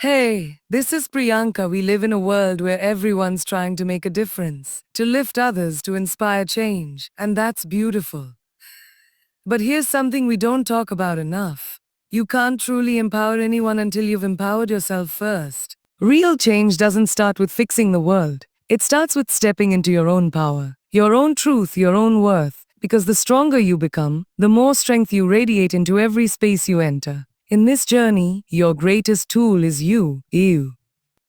Hey, this is Priyanka. We live in a world where everyone's trying to make a difference, to lift others, to inspire change, and that's beautiful. But here's something we don't talk about enough. You can't truly empower anyone until you've empowered yourself first. Real change doesn't start with fixing the world. It starts with stepping into your own power, your own truth, your own worth, because the stronger you become, the more strength you radiate into every space you enter. In this journey, your greatest tool is you.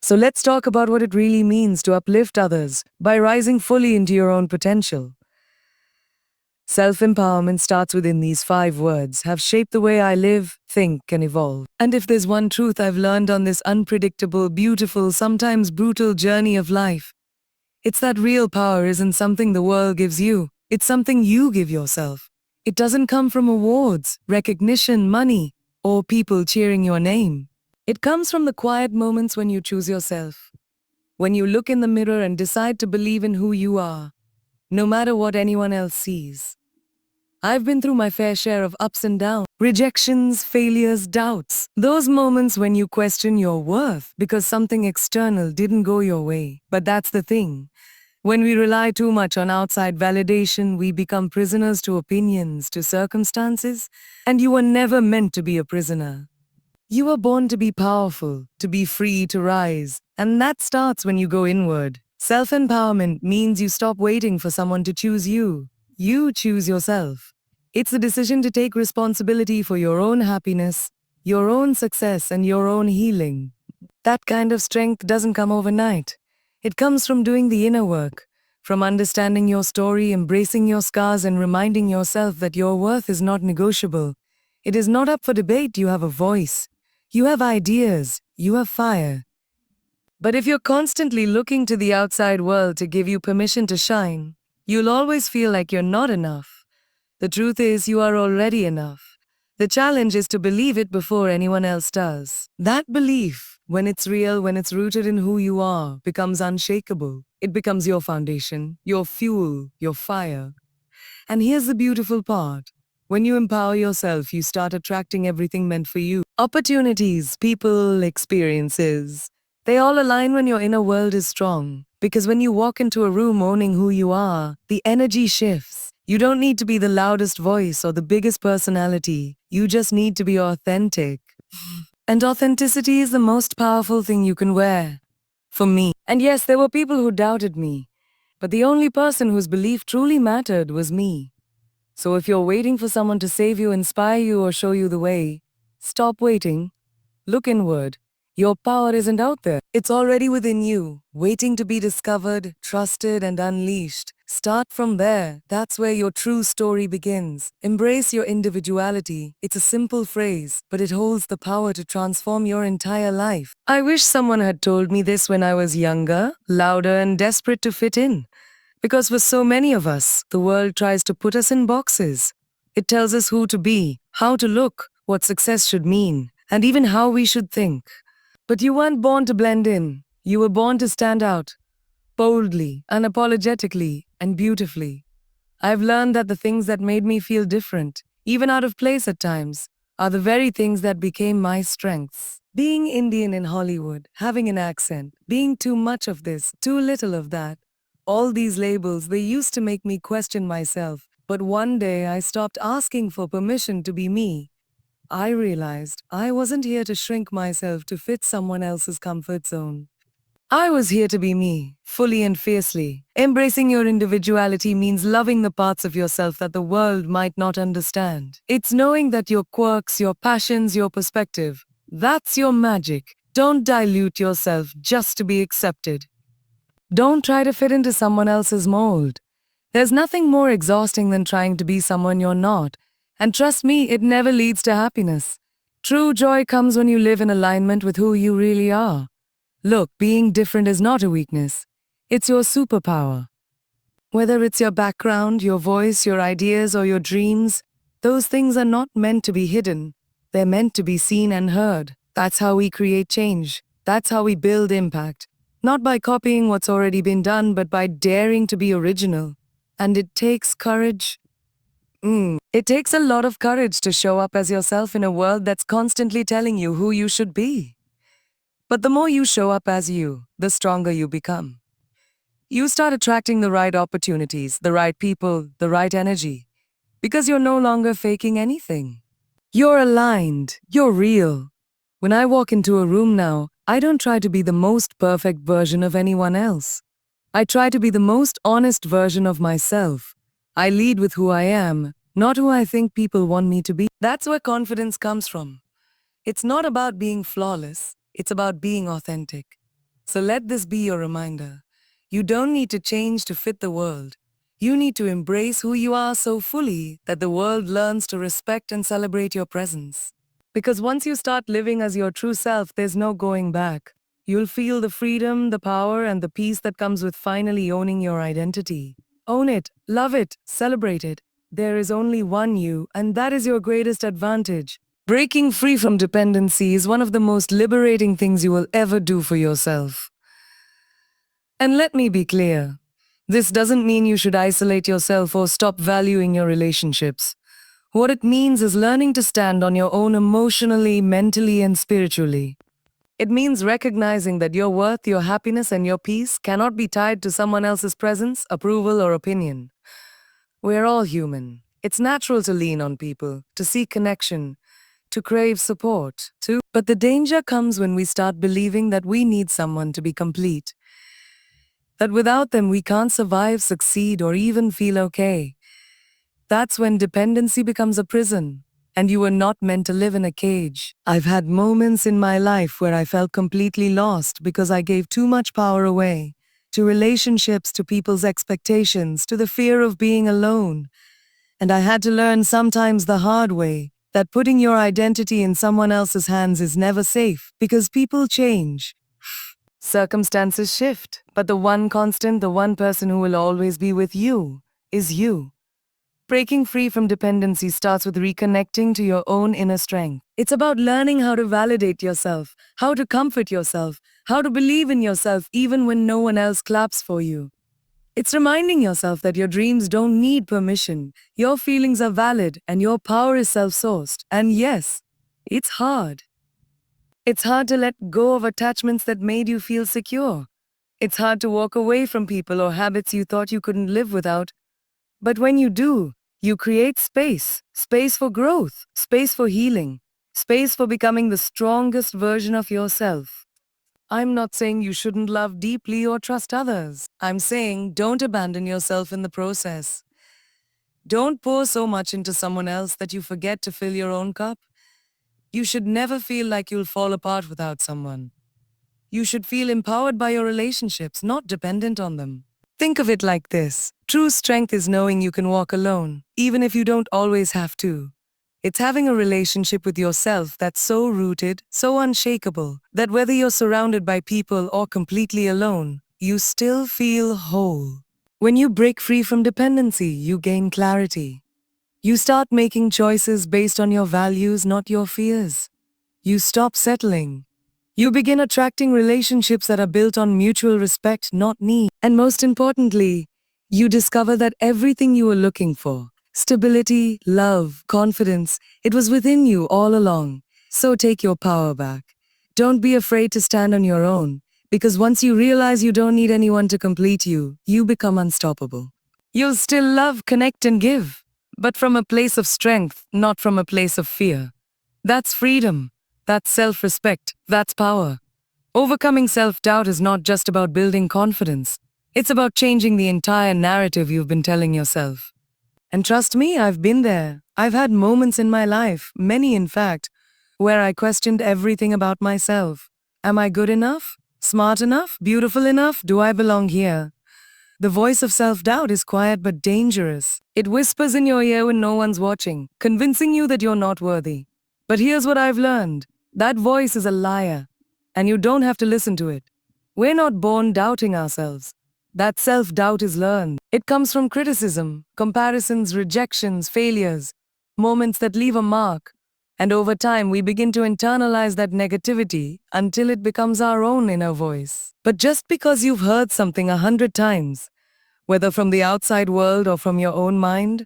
So let's talk about what it really means to uplift others by rising fully into your own potential. Self-empowerment starts within these 5 words, have shaped the way I live, think, and evolve. And if there's one truth I've learned on this unpredictable, beautiful, sometimes brutal journey of life, it's that real power isn't something the world gives you, it's something you give yourself. It doesn't come from awards, recognition, money, or people cheering your name. It comes from the quiet moments when you choose yourself. When you look in the mirror and decide to believe in who you are, no matter what anyone else sees. I've been through my fair share of ups and downs, rejections, failures, doubts. Those moments when you question your worth because something external didn't go your way. But that's the thing. When we rely too much on outside validation, we become prisoners to opinions, to circumstances, and you were never meant to be a prisoner. You were born to be powerful, to be free, to rise, and that starts when you go inward. Self-empowerment means you stop waiting for someone to choose you. You choose yourself. It's a decision to take responsibility for your own happiness, your own success, and your own healing. That kind of strength doesn't come overnight. It comes from doing the inner work, from understanding your story, embracing your scars, and reminding yourself that your worth is not negotiable. It is not up for debate. You have a voice. You have ideas. You have fire. But if you're constantly looking to the outside world to give you permission to shine, you'll always feel like you're not enough. The truth is, you are already enough. The challenge is to believe it before anyone else does. That belief, when it's real, when it's rooted in who you are, becomes unshakable. It becomes your foundation, your fuel, your fire. And here's the beautiful part. When you empower yourself, you start attracting everything meant for you. Opportunities, people, experiences. They all align when your inner world is strong. Because when you walk into a room owning who you are, the energy shifts. You don't need to be the loudest voice or the biggest personality. You just need to be authentic. And authenticity is the most powerful thing you can wear. For me. And yes, there were people who doubted me. But the only person whose belief truly mattered was me. So if you're waiting for someone to save you, inspire you, or show you the way, stop waiting. Look inward. Your power isn't out there. It's already within you, waiting to be discovered, trusted, and unleashed. Start from there. That's where your true story begins. Embrace your individuality. It's a simple phrase, but it holds the power to transform your entire life. I wish someone had told me this when I was younger, louder, and desperate to fit in. Because for so many of us, the world tries to put us in boxes. It tells us who to be, how to look, what success should mean, and even how we should think. But you weren't born to blend in. You were born to stand out. Boldly, unapologetically, and beautifully. I've learned that the things that made me feel different, even out of place at times, are the very things that became my strengths. Being Indian in Hollywood, having an accent, being too much of this, too little of that. All these labels, they used to make me question myself. But one day I stopped asking for permission to be me. I realized I wasn't here to shrink myself to fit someone else's comfort zone. I was here to be me, fully and fiercely. Embracing your individuality means loving the parts of yourself that the world might not understand. It's knowing that your quirks, your passions, your perspective, that's your magic. Don't dilute yourself just to be accepted. Don't try to fit into someone else's mold. There's nothing more exhausting than trying to be someone you're not. And trust me, it never leads to happiness. True joy comes when you live in alignment with who you really are. Look, being different is not a weakness. It's your superpower. Whether it's your background, your voice, your ideas, or your dreams, those things are not meant to be hidden. They're meant to be seen and heard. That's how we create change. That's how we build impact. Not by copying what's already been done, but by daring to be original. And it takes courage. It takes a lot of courage to show up as yourself in a world that's constantly telling you who you should be. But the more you show up as you, the stronger you become. You start attracting the right opportunities, the right people, the right energy, because you're no longer faking anything. You're aligned, you're real. When I walk into a room now, I don't try to be the most perfect version of anyone else. I try to be the most honest version of myself. I lead with who I am, not who I think people want me to be. That's where confidence comes from. It's not about being flawless, it's about being authentic. So let this be your reminder. You don't need to change to fit the world. You need to embrace who you are so fully that the world learns to respect and celebrate your presence. Because once you start living as your true self, there's no going back. You'll feel the freedom, the power, and the peace that comes with finally owning your identity. Own it, love it, celebrate it. There is only one you, and that is your greatest advantage. Breaking free from dependency is one of the most liberating things you will ever do for yourself. And let me be clear, this doesn't mean you should isolate yourself or stop valuing your relationships. What it means is learning to stand on your own emotionally, mentally, and spiritually. It means recognizing that your worth, your happiness, and your peace cannot be tied to someone else's presence, approval, or opinion. We're all human. It's natural to lean on people, to seek connection, to crave support, too. But the danger comes when we start believing that we need someone to be complete, that without them we can't survive, succeed, or even feel okay. That's when dependency becomes a prison, and you were not meant to live in a cage. I've had moments in my life where I felt completely lost because I gave too much power away, to relationships, to people's expectations, to the fear of being alone. And I had to learn sometimes the hard way that putting your identity in someone else's hands is never safe because people change. Circumstances shift, but the one constant, the one person who will always be with you, is you. Breaking free from dependency starts with reconnecting to your own inner strength. It's about learning how to validate yourself, how to comfort yourself, how to believe in yourself even when no one else claps for you. It's reminding yourself that your dreams don't need permission, your feelings are valid, and your power is self-sourced. And yes, it's hard. It's hard to let go of attachments that made you feel secure. It's hard to walk away from people or habits you thought you couldn't live without. But when you do, you create space, space for growth, space for healing, space for becoming the strongest version of yourself. I'm not saying you shouldn't love deeply or trust others. I'm saying don't abandon yourself in the process. Don't pour so much into someone else that you forget to fill your own cup. You should never feel like you'll fall apart without someone. You should feel empowered by your relationships, not dependent on them. Think of it like this. True strength is knowing you can walk alone, even if you don't always have to. It's having a relationship with yourself that's so rooted, so unshakable, that whether you're surrounded by people or completely alone, you still feel whole. When you break free from dependency, you gain clarity. You start making choices based on your values, not your fears. You stop settling. You begin attracting relationships that are built on mutual respect, not need. And most importantly, you discover that everything you were looking for, stability, love, confidence, it was within you all along. So take your power back. Don't be afraid to stand on your own, because once you realize you don't need anyone to complete you, you become unstoppable. You'll still love, connect, and give, but from a place of strength, not from a place of fear. That's freedom. That's self-respect. That's power. Overcoming self-doubt is not just about building confidence. It's about changing the entire narrative you've been telling yourself. And trust me, I've been there. I've had moments in my life, many in fact, where I questioned everything about myself. Am I good enough? Smart enough? Beautiful enough? Do I belong here? The voice of self-doubt is quiet but dangerous. It whispers in your ear when no one's watching, convincing you that you're not worthy. But here's what I've learned. That voice is a liar, and you don't have to listen to it. We're not born doubting ourselves. That self-doubt is learned. It comes from criticism, comparisons, rejections, failures, moments that leave a mark. And over time, we begin to internalize that negativity until it becomes our own inner voice. But just because you've heard something 100 times, whether from the outside world or from your own mind,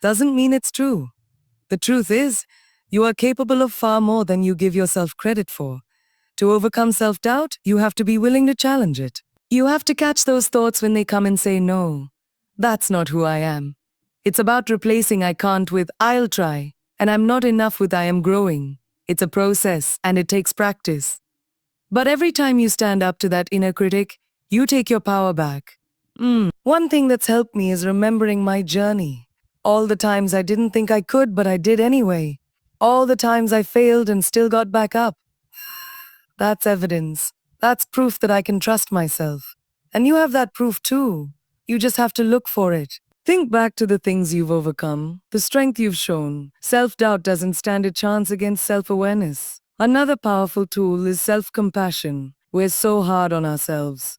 doesn't mean it's true. The truth is, you are capable of far more than you give yourself credit for. To overcome self-doubt, you have to be willing to challenge it. You have to catch those thoughts when they come and say, no, that's not who I am. It's about replacing I can't with I'll try, and I'm not enough with I am growing. It's a process, and it takes practice. But every time you stand up to that inner critic, you take your power back. One thing that's helped me is remembering my journey. All the times I didn't think I could, but I did anyway. All the times I failed and still got back up. That's evidence. That's proof that I can trust myself. And you have that proof too. You just have to look for it. Think back to the things you've overcome, the strength you've shown. Self-doubt doesn't stand a chance against self-awareness. Another powerful tool is self-compassion. We're so hard on ourselves.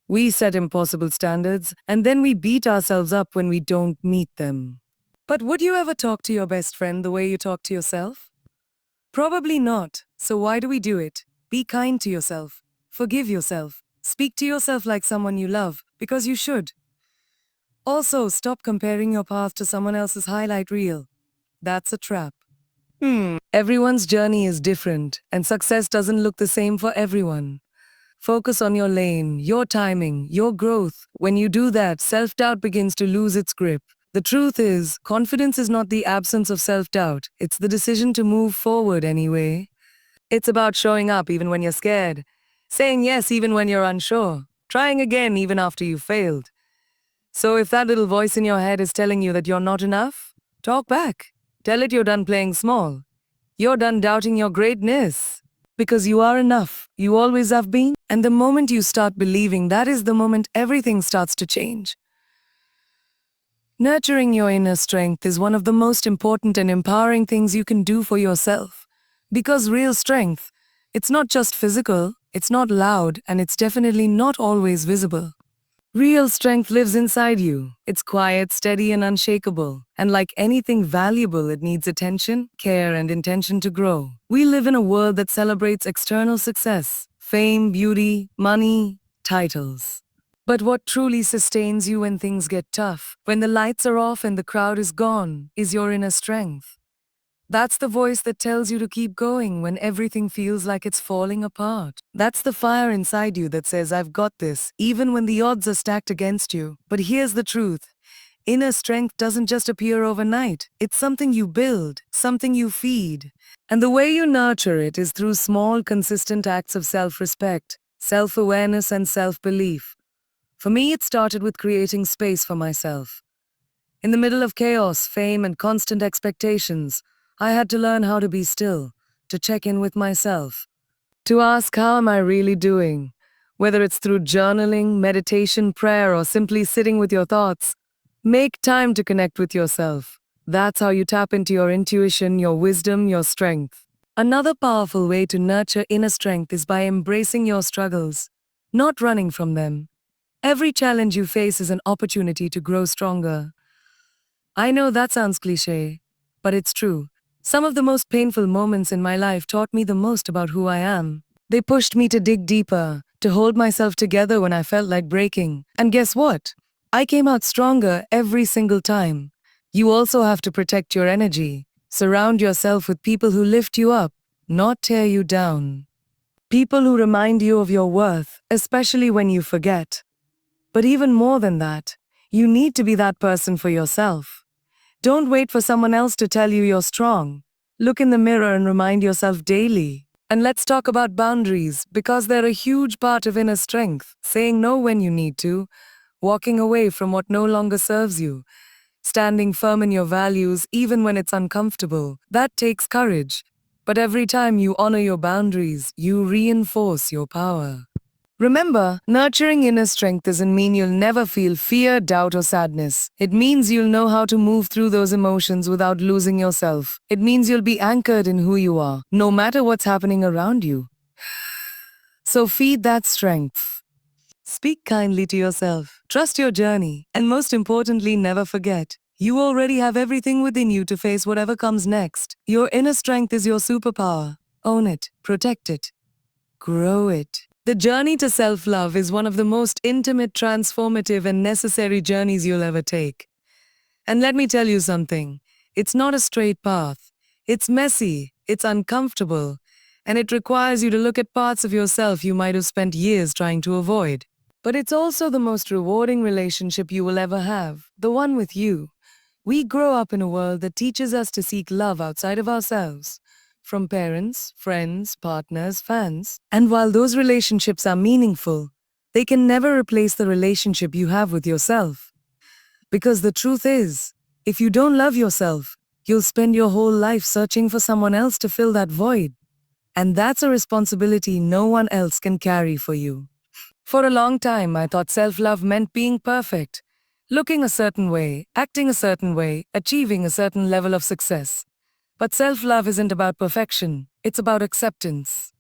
We set impossible standards, and then we beat ourselves up when we don't meet them. But would you ever talk to your best friend the way you talk to yourself? Probably not. So why do we do it? Be kind to yourself. Forgive yourself. Speak to yourself like someone you love, because you should. Also, stop comparing your path to someone else's highlight reel. That's a trap. Everyone's journey is different, and success doesn't look the same for everyone. Focus on your lane, your timing, your growth. When you do that, self-doubt begins to lose its grip. The truth is, confidence is not the absence of self-doubt. It's the decision to move forward anyway. It's about showing up even when you're scared, saying yes even when you're unsure, trying again even after you've failed. So if that little voice in your head is telling you that you're not enough, talk back. Tell it you're done playing small. You're done doubting your greatness. Because you are enough. You always have been. And the moment you start believing, that is the moment everything starts to change. Nurturing your inner strength is one of the most important and empowering things you can do for yourself. Because real strength, it's not just physical, it's not loud, and it's definitely not always visible. Real strength lives inside you. It's quiet, steady, and unshakable. And like anything valuable, it needs attention, care, and intention to grow. We live in a world that celebrates external success, fame, beauty, money, titles. But what truly sustains you when things get tough, when the lights are off and the crowd is gone, is your inner strength. That's the voice that tells you to keep going when everything feels like it's falling apart. That's the fire inside you that says, I've got this, even when the odds are stacked against you. But here's the truth. Inner strength doesn't just appear overnight. It's something you build, something you feed. And the way you nurture it is through small, consistent acts of self-respect, self-awareness, and self-belief. For me, it started with creating space for myself. In the middle of chaos, fame, and constant expectations, I had to learn how to be still, to check in with myself, to ask how am I really doing, whether it's through journaling, meditation, prayer, or simply sitting with your thoughts. Make time to connect with yourself. That's how you tap into your intuition, your wisdom, your strength. Another powerful way to nurture inner strength is by embracing your struggles, not running from them. Every challenge you face is an opportunity to grow stronger. I know that sounds cliché, but it's true. Some of the most painful moments in my life taught me the most about who I am. They pushed me to dig deeper, to hold myself together when I felt like breaking. And guess what? I came out stronger every single time. You also have to protect your energy. Surround yourself with people who lift you up, not tear you down. People who remind you of your worth, especially when you forget. But even more than that, you need to be that person for yourself. Don't wait for someone else to tell you you're strong. Look in the mirror and remind yourself daily. And let's talk about boundaries, because they're a huge part of inner strength. Saying no when you need to, walking away from what no longer serves you, standing firm in your values even when it's uncomfortable. That takes courage. But every time you honor your boundaries, you reinforce your power. Remember, nurturing inner strength doesn't mean you'll never feel fear, doubt, or sadness. It means you'll know how to move through those emotions without losing yourself. It means you'll be anchored in who you are, no matter what's happening around you. So feed that strength. Speak kindly to yourself. Trust your journey. And most importantly, never forget, you already have everything within you to face whatever comes next. Your inner strength is your superpower. Own it. Protect it. Grow it. The journey to self-love is one of the most intimate, transformative, and necessary journeys you'll ever take. And let me tell you something. It's not a straight path. It's messy. It's uncomfortable. And it requires you to look at parts of yourself you might have spent years trying to avoid. But it's also the most rewarding relationship you will ever have, the one with you. We grow up in a world that teaches us to seek love outside of ourselves, from parents, friends, partners, fans. And while those relationships are meaningful, they can never replace the relationship you have with yourself. Because the truth is, if you don't love yourself, you'll spend your whole life searching for someone else to fill that void. And that's a responsibility no one else can carry for you. For a long time, I thought self-love meant being perfect, looking a certain way, acting a certain way, achieving a certain level of success. But self-love isn't about perfection, it's about acceptance.